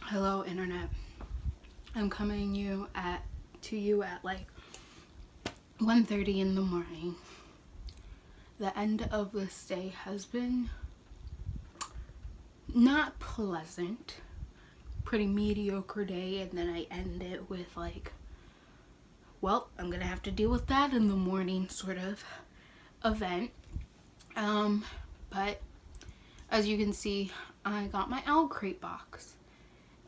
Hello internet. I'm coming to you at like 1:30 in the morning. The end of this day has been not pleasant. Pretty mediocre day, and then I end it with like, well, I'm gonna have to deal with that in the morning sort of event. But as you can see, I got my Owlcrate box.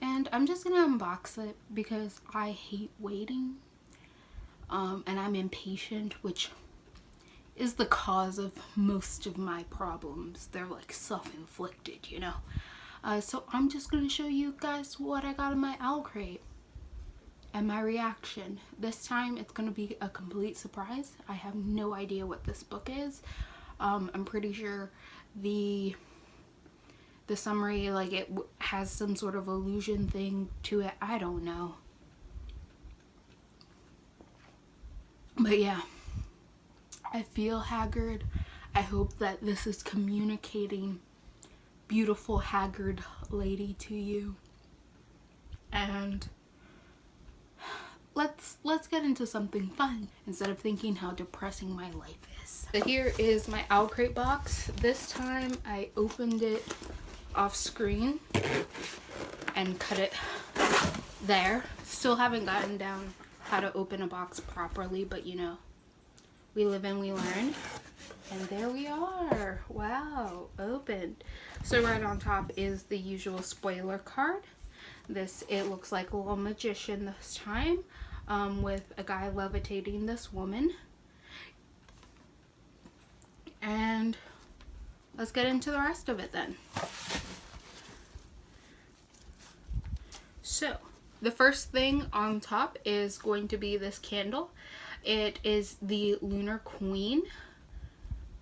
And I'm just gonna unbox it because I hate waiting. And I'm impatient, which is the cause of most of my problems. They're like self-inflicted, you know. So I'm just gonna show you guys what I got in my Owlcrate and my reaction. This time it's gonna be a complete surprise. I have no idea what this book is. I'm pretty sure the summary, like, it has some sort of illusion thing to it. I don't know. But yeah, I feel haggard. I hope that this is communicating beautiful haggard lady to you. And let's get into something fun instead of thinking how depressing my life is. So here is my Owlcrate box. This time I opened it off screen and cut it there. Still haven't gotten down how to open a box properly, but you know, we live and we learn. And there we are. Wow, opened. So right on top is the usual spoiler card. It looks like a little magician this time, with a guy levitating this woman. And let's get into the rest of it then. So the first thing on top is going to be this candle. It is the Lunar Queen.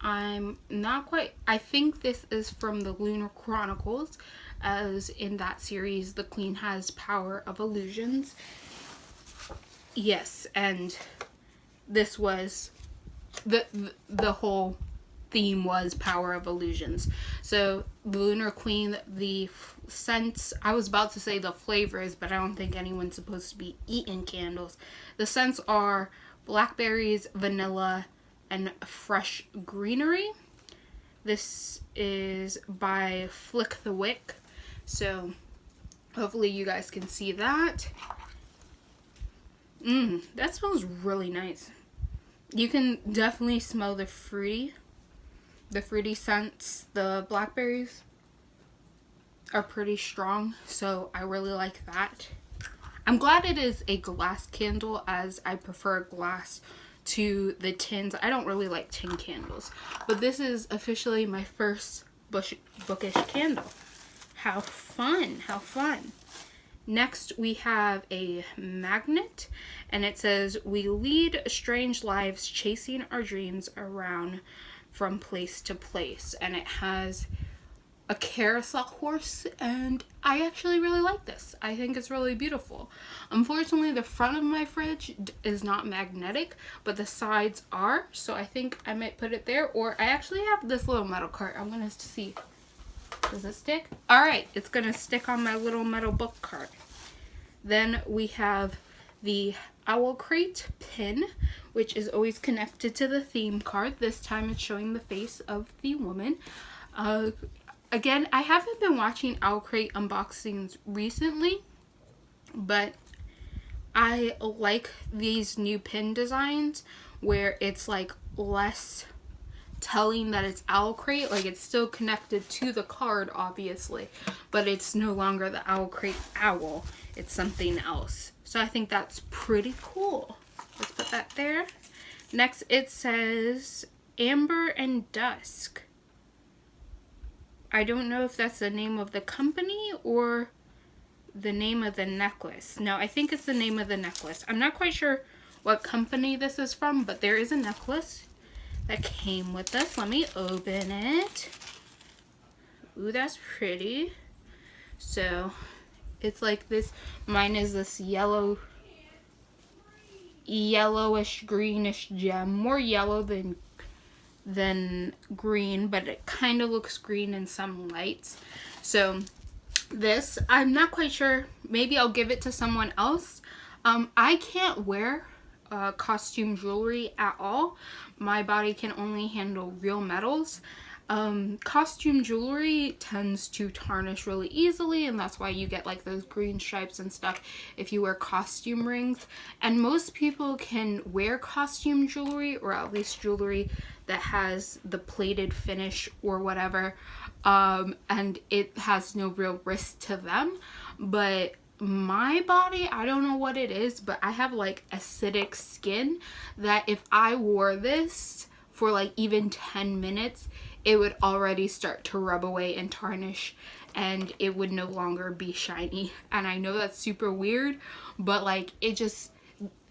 I'm not quite, I think this is from the Lunar Chronicles, as in that series the queen has power of illusions. Yes, and this was the whole theme was power of illusions. So the Lunar Queen, the scents, I was about to say the flavors, but I don't think anyone's supposed to be eating candles. The scents are blackberries, vanilla, and fresh greenery. This is by Flick the Wick, so hopefully you guys can see that. That smells really nice. You can definitely smell the fruity scents. The blackberries are pretty strong, so I really like that. I'm glad it is a glass candle, as I prefer glass to the tins. I don't really like tin candles, but this is officially my first bookish candle. How fun, how fun. Next we have a magnet, and it says, "We lead strange lives chasing our dreams around from place to place." And it has a carousel horse, and I actually really like this. I think it's really beautiful. Unfortunately, the front of my fridge is not magnetic, but the sides are, so I think I might put it there. Or I actually have this little metal cart. I'm gonna see. Does it stick? All right, it's gonna stick on my little metal book cart. Then we have the Owlcrate pin, which is always connected to the theme card. This time it's showing the face of the woman. Again, I haven't been watching Owlcrate unboxings recently, but I like these new pin designs where it's like less telling that it's Owlcrate. Like, it's still connected to the card, obviously, but it's no longer the Owlcrate owl. It's something else. So I think that's pretty cool. Let's put that there. Next, it says Amber and Dusk. I don't know if that's the name of the company or the name of the necklace. No, I think it's the name of the necklace. I'm not quite sure what company this is from, but there is a necklace that came with this. Let me open it. Ooh, that's pretty. So it's like this. Mine is this yellowish greenish gem. More yellow than green, but it kind of looks green in some lights. So This, I'm not quite sure. Maybe I'll give it to someone else. I can't wear costume jewelry at all. My body can only handle real metals. Costume jewelry tends to tarnish really easily, and that's why you get like those green stripes and stuff if you wear costume rings. And most people can wear costume jewelry, or at least jewelry that has the plated finish or whatever, and it has no real risk to them. But my body, I don't know what it is, but I have like acidic skin that if I wore this for like even 10 minutes, it would already start to rub away and tarnish, and it would no longer be shiny. And I know that's super weird, but like it just,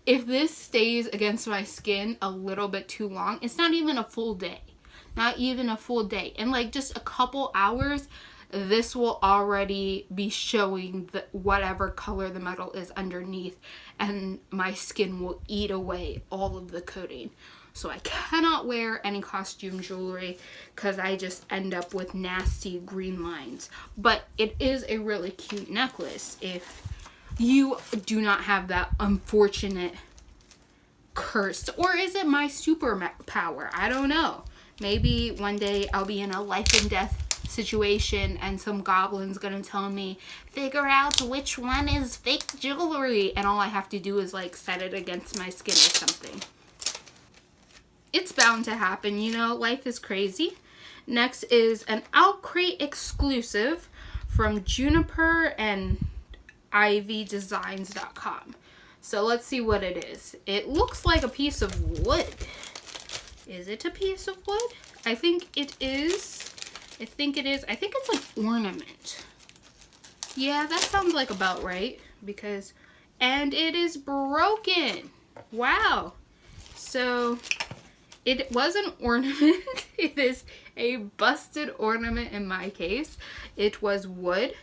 if this stays against my skin a little bit too long, it's not even a full day. Not even a full day. In like just a couple hours, this will already be showing whatever color the metal is underneath, and my skin will eat away all of the coating. So I cannot wear any costume jewelry because I just end up with nasty green lines. But it is a really cute necklace if you do not have that unfortunate curse. Or is it my superpower? I don't know. Maybe one day I'll be in a life and death situation and some goblin's gonna tell me, figure out which one is fake jewelry, and all I have to do is like set it against my skin or something. It's bound to happen, you know, life is crazy. Next is an Owlcrate exclusive from Juniper and Ivy Designs.com. So let's see what it is. It looks like a piece of wood. Is it a piece of wood? I think it is. I think it's an ornament. Yeah, that sounds like about right. Because, and it is broken. Wow. So it was an ornament. It is a busted ornament in my case. It was wood,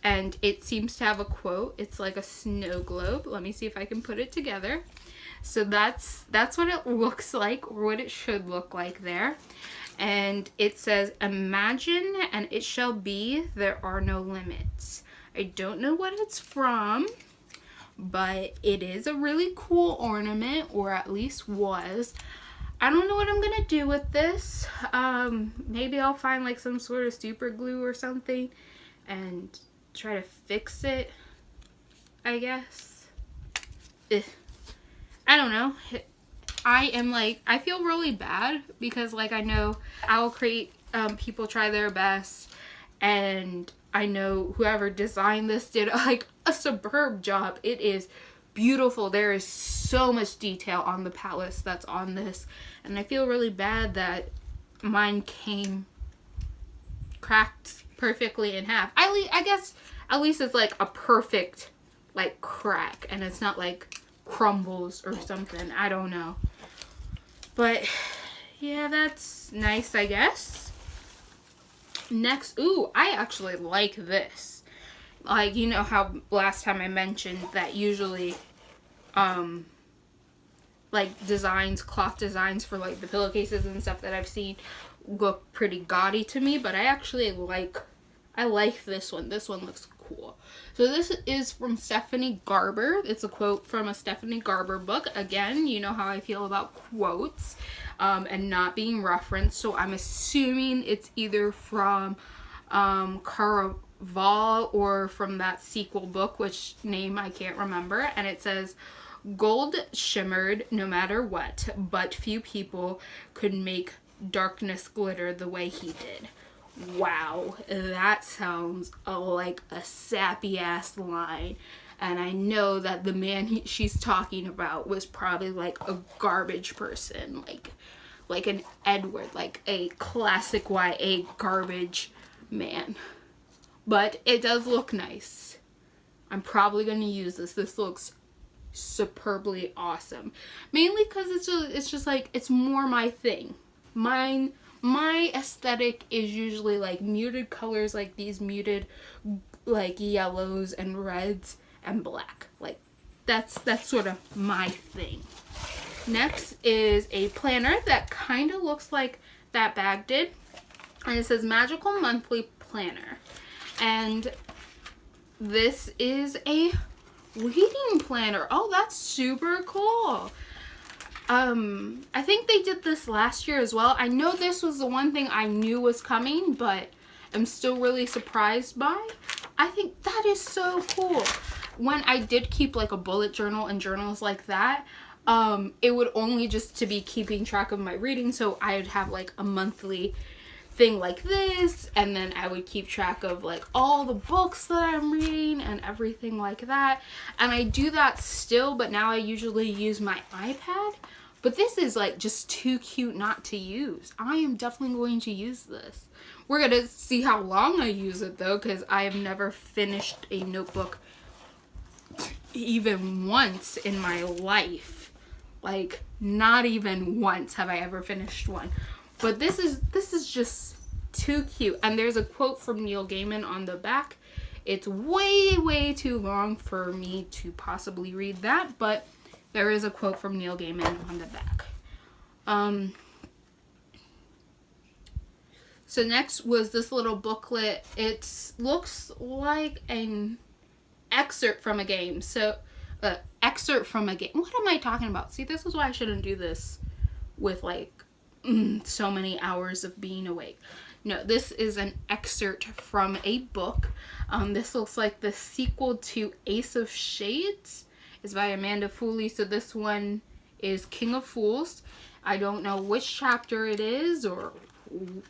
and it seems to have a quote. It's like a snow globe. Let me see if I can put it together. So that's what it looks like, or what it should look like there. And it says, imagine and it shall be, there are no limits. I don't know what it's from, but it is a really cool ornament, or at least was. I don't know what I'm gonna do with this. Maybe I'll find like some sort of super glue or something and try to fix it, I guess. Ugh. I don't know. I feel really bad because like I know Owlcrate people try their best, and I know whoever designed this did like a superb job. It is beautiful. There is so much detail on the palette that's on this, and I feel really bad that mine came cracked perfectly in half. I guess at least it's like a perfect like crack, and it's not like crumbles or something. I don't know. But yeah, that's nice, I guess. Next, ooh, I actually like this. Like, you know how last time I mentioned that usually like designs, cloth designs for like the pillowcases and stuff that I've seen look pretty gaudy to me, but I actually like this one. This one looks cool. So this is from Stephanie Garber. It's a quote from a Stephanie Garber book. Again, you know how I feel about quotes and not being referenced. So I'm assuming it's either from Caraval or from that sequel book, which name I can't remember. And it says, gold shimmered no matter what, but few people could make darkness glitter the way he did. Wow, that sounds like a sappy ass line, and I know that the man she's talking about was probably like a garbage person, like an Edward, like a classic YA garbage man. But it does look nice. I'm probably going to use this. This looks superbly awesome, mainly because it's just like, it's more my thing. My aesthetic is usually like muted colors, like these muted like yellows and reds and black. Like that's sort of my thing. Next is a planner that kind of looks like that bag did, and it says Magical Monthly Planner. And this is a reading planner. Oh, that's super cool. I think they did this last year as well. I know this was the one thing I knew was coming, but I'm still really surprised by. I think that is so cool. When I did keep like a bullet journal and journals like that, it would only just to be keeping track of my reading. So I'd have like a monthly thing like this, and then I would keep track of like all the books that I'm reading and everything like that. And I do that still, but now I usually use my iPad. But this is like just too cute not to use. I am definitely going to use this. We're gonna see how long I use it though, because I have never finished a notebook even once in my life. Like, not even once have I ever finished one. But this is just too cute. And there's a quote from Neil Gaiman on the back. It's way too long for me to possibly read that, but there is a quote from Neil Gaiman on the back. So next was this little booklet. It looks like an excerpt from a game. So, excerpt from a game. What am I talking about? See, this is why I shouldn't do this with like so many hours of being awake. No, this is an excerpt from a book. This looks like the sequel to Ace of Shades. It's by Amanda Foley. So this one is King of Fools. I don't know which chapter it is, or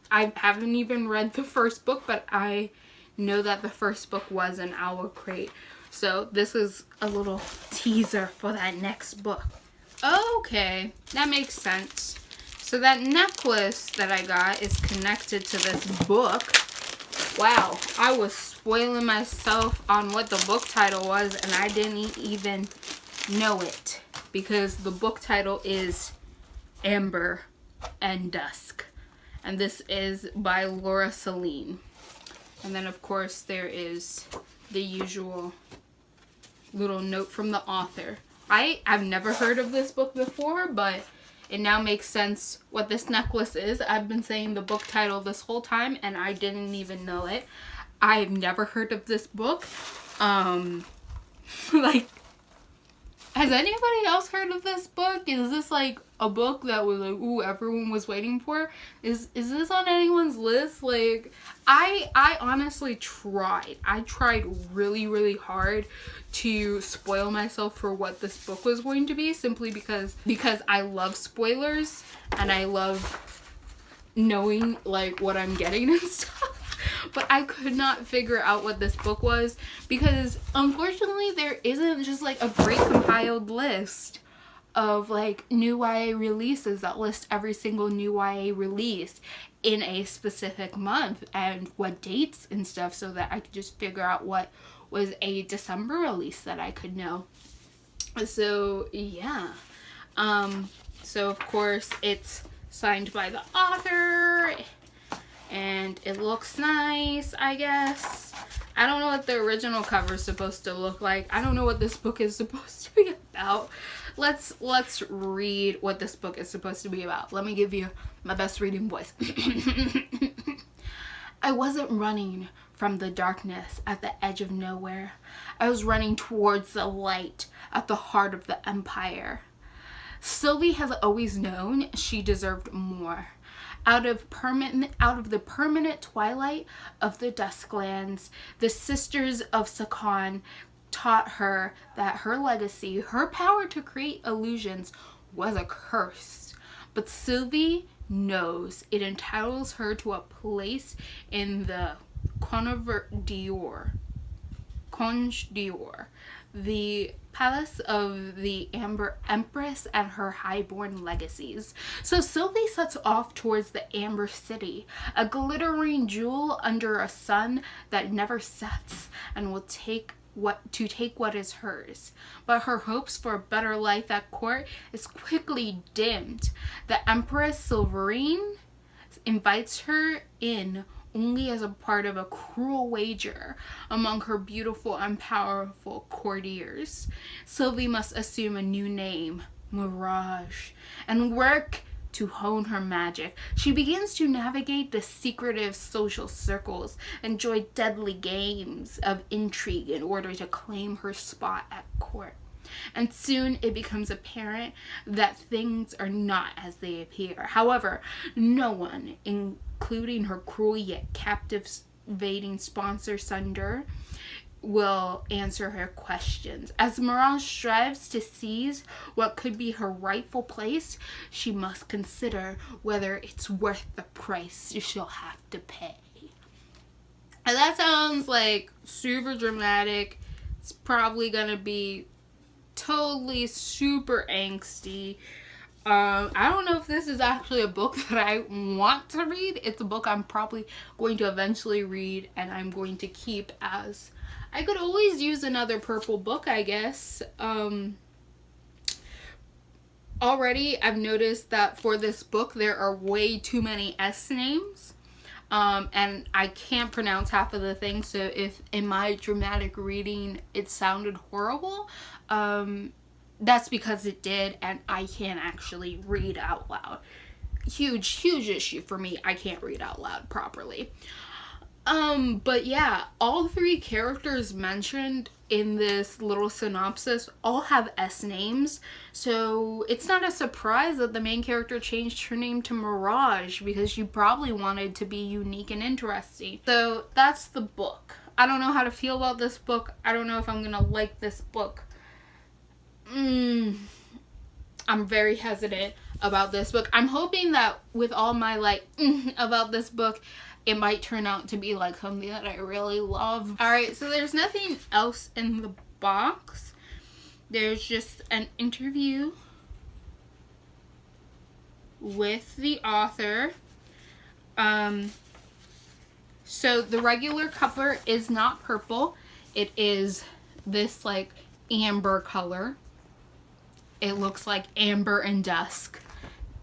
I haven't even read the first book, but I know that the first book was an Owlcrate. So this is a little teaser for that next book. Okay, that makes sense. So that necklace that I got is connected to this book. Wow, I was spoiling myself on what the book title was, and I didn't even know it, because the book title is Amber and Dusk, and this is by Laura Celine. And then of course there is the usual little note from the author. I've never heard of this book before, but it now makes sense what this necklace is. I've been saying the book title this whole time and I didn't even know it. I've never heard of this book. Like, has anybody else heard of this book? Is this like a book that was like, ooh, everyone was waiting for? Is this on anyone's list? Like, I honestly tried. I tried really hard to spoil myself for what this book was going to be, simply because I love spoilers and I love knowing like what I'm getting and stuff. But I could not figure out what this book was, because unfortunately there isn't just like a great compiled list of like new YA releases that list every single new YA release in a specific month and what dates and stuff, so that I could just figure out what was a December release that I could know. So yeah, so of course it's signed by the author and it looks nice, I guess. I don't know what the original cover is supposed to look like. I don't know what this book is supposed to be about. Let's read what this book is supposed to be about. Let me give you my best reading voice. I wasn't running from the darkness at the edge of nowhere. I was running towards the light at the heart of the empire. Sylvie has always known she deserved more. Out of the permanent twilight of the Dusklands, the Sisters of Sakan taught her that her legacy, her power to create illusions, was a curse. But Sylvie knows it entitles her to a place in the Conge d'Or, the palace of the Amber Empress and her highborn legacies. So Sylvie sets off towards the Amber City, a glittering jewel under a sun that never sets, and will take what is hers. But her hopes for a better life at court is quickly dimmed. The Empress Silverine invites her in only as a part of a cruel wager among her beautiful and powerful courtiers. Sylvie must assume a new name, Mirage, and work to hone her magic. She begins to navigate the secretive social circles, enjoy deadly games of intrigue in order to claim her spot at court. And soon it becomes apparent that things are not as they appear. However, no one, including her cruel yet captivating sponsor Sunder, will answer her questions. As Mirage strives to seize what could be her rightful place, she must consider whether it's worth the price she'll have to pay. And that sounds like super dramatic. It's probably gonna be totally super angsty. I don't know if this is actually a book that I want to read. It's a book I'm probably going to eventually read, and I'm going to keep as I could always use another purple book, I guess. Already I've noticed that for this book there are way too many S names. And I can't pronounce half of the things, so if in my dramatic reading it sounded horrible, that's because it did, and I can't actually read out loud. Huge issue for me. I can't read out loud properly. But yeah, all 3 characters mentioned in this little synopsis all have S names, so it's not a surprise that the main character changed her name to Mirage, because she probably wanted to be unique and interesting. So that's the book. I don't know how to feel about this book. I don't know if I'm gonna like this book. I'm very hesitant about this book. I'm hoping that with all my about this book, it might turn out to be like something that I really love. Alright, so there's nothing else in the box. There's just an interview with the author. So the regular cover is not purple. It is this like amber color. It looks like amber and dusk.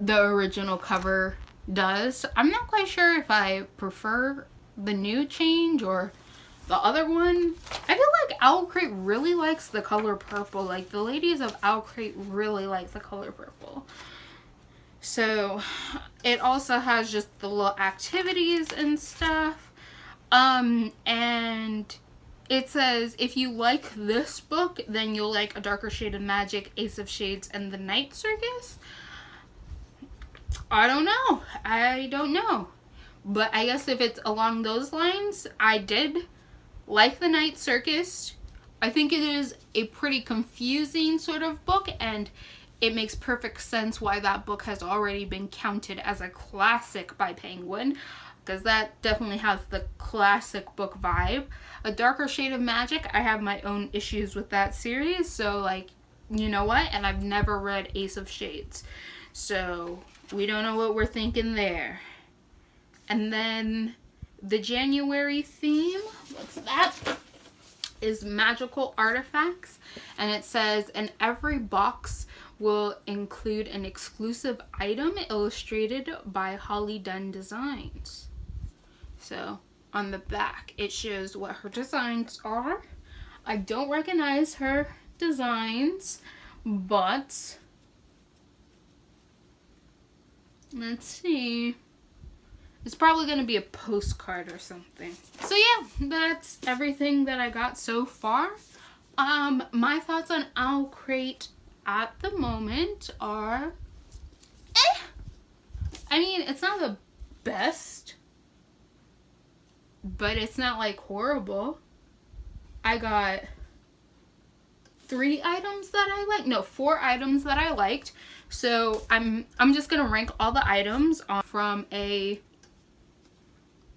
The original cover does. I'm not quite sure if I prefer the new change or the other one. I feel like Owlcrate really likes the color purple. Like the ladies of Owlcrate really like the color purple. So it also has just the little activities and stuff. And it says, if you like this book, then you'll like A Darker Shade of Magic, Ace of Shades, and The Night Circus. I don't know. But I guess if it's along those lines, I did like The Night Circus. I think it is a pretty confusing sort of book, and it makes perfect sense why that book has already been counted as a classic by Penguin, because that definitely has the classic book vibe. A Darker Shade of Magic, I have my own issues with that series, so like, you know what? And I've never read Ace of Shades, so we don't know what we're thinking there. And then the January theme, what's that? Is magical artifacts, and it says, and every box will include an exclusive item illustrated by Holly Dunn Designs. So on the back it shows what her designs are. I don't recognize her designs, but let's see. It's probably going to be a postcard or something. So yeah, that's everything that I got so far. My thoughts on Owlcrate at the moment are, I mean, it's not the best, but it's not like horrible. I got 3 items that I liked. No, 4 items that I liked. So I'm just gonna rank all the items from a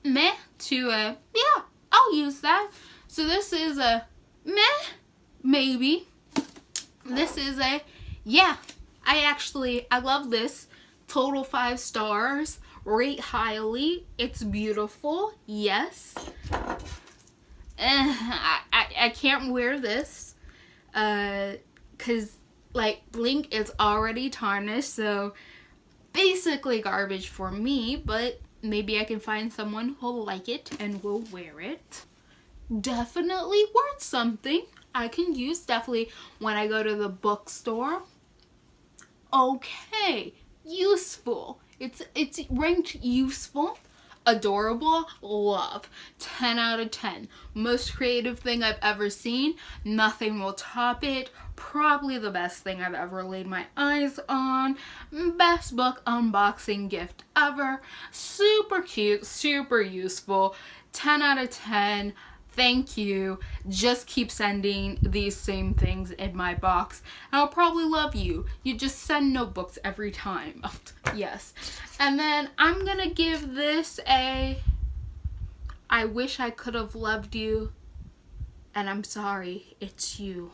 meh to a yeah, I'll use that. So this is a meh, maybe. This is a yeah, I love this. Total 5 stars. Rate highly. It's beautiful. Yes. I can't wear this because like Blink is already tarnished, so basically garbage for me, but maybe I can find someone who'll like it and will wear it. Definitely worth something. I can use definitely when I go to the bookstore. Okay, useful. It's ranked useful. Adorable, love. 10 out of 10. Most creative thing I've ever seen. Nothing will top it. Probably the best thing I've ever laid my eyes on. Best book unboxing gift ever. Super cute, super useful. 10 out of 10. Thank you. Just keep sending these same things in my box. And I'll probably love you. You just send notebooks every time. Yes. And then I'm gonna give this a I wish I could have loved you. And I'm sorry. It's you,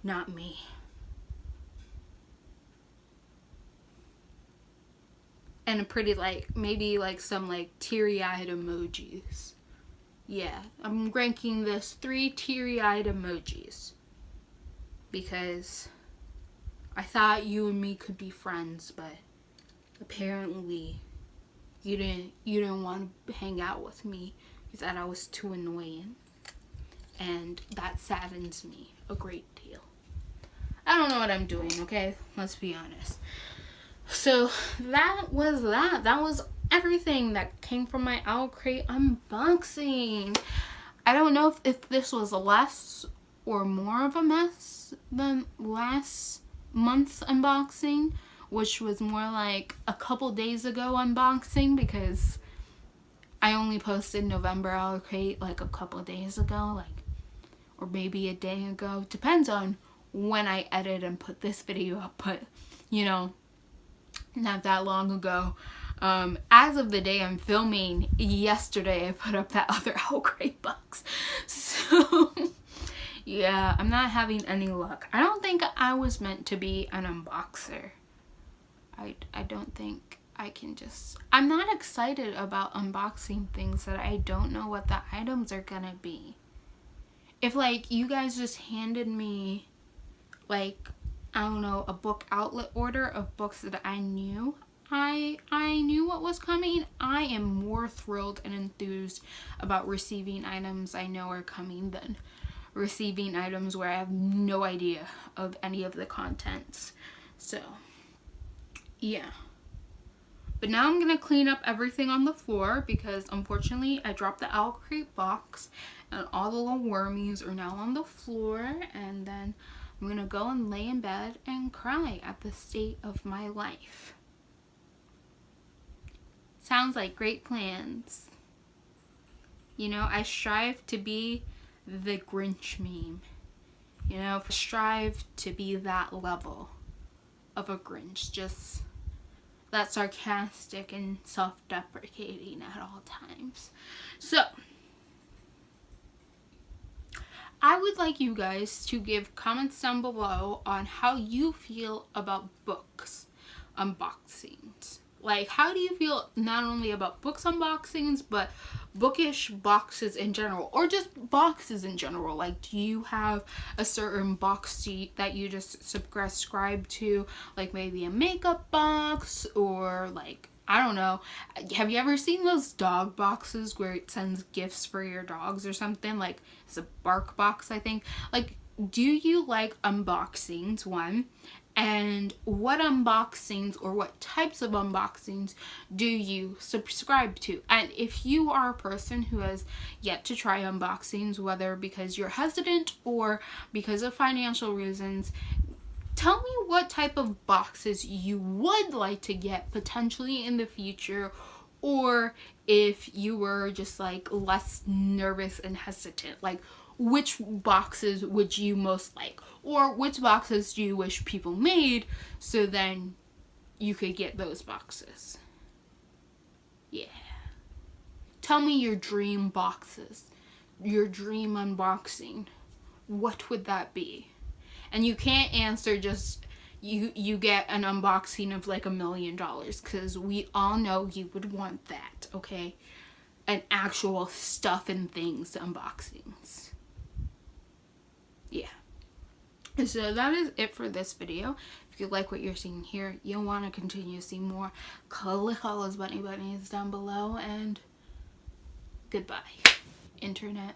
not me. And a pretty maybe some teary-eyed emojis. Yeah, I'm ranking this 3 teary-eyed emojis because I thought you and me could be friends, but apparently you didn't want to hang out with me. You thought I was too annoying, and that saddens me a great deal. I don't know what I'm doing, okay? Let's be honest. So that was that. That was everything that came from my Owlcrate unboxing. I don't know if this was less or more of a mess than last month's unboxing, which was more like a couple days ago unboxing, because I only posted November Owlcrate like a couple days ago, or maybe a day ago. Depends on when I edit and put this video up, but not that long ago. As of the day I'm filming, yesterday I put up that other Owlcrate box. So yeah, I'm not having any luck. I don't think I was meant to be an unboxer. I don't think I can I'm not excited about unboxing things that I don't know what the items are gonna be. If you guys just handed me I don't know, a book outlet order of books that I knew what was coming, I am more thrilled and enthused about receiving items I know are coming than receiving items where I have no idea of any of the contents. So yeah, but now I'm gonna clean up everything on the floor because unfortunately I dropped the Owlcrate box and all the little wormies are now on the floor, and then I'm gonna go and lay in bed and cry at the state of my life. Sounds like great plans. I strive to be the Grinch meme. Strive to be that level of a Grinch. Just that sarcastic and self-deprecating at all times. So I would like you guys to give comments down below on how you feel about books unboxings. How do you feel not only about books unboxings, but bookish boxes in general, or just boxes in general? Do you have a certain box seat that you just subscribe to, maybe a makeup box, or I don't know. Have you ever seen those dog boxes where it sends gifts for your dogs or something? It's a bark box, I think. Do you like unboxings, one? And what unboxings or what types of unboxings do you subscribe to? And if you are a person who has yet to try unboxings, whether because you're hesitant or because of financial reasons, tell me what type of boxes you would like to get potentially in the future, or if you were just less nervous and hesitant, which boxes would you most like, or which boxes do you wish people made so then you could get those boxes. Yeah. Tell me your dream boxes, your dream unboxing. What would that be? And you can't answer just you get an unboxing of $1 million, because we all know you would want that, okay? An actual stuff and things unboxings. Yeah. So that is it for this video. If you like what you're seeing here, you'll want to continue to see more, click all those bunnies down below, and goodbye, internet.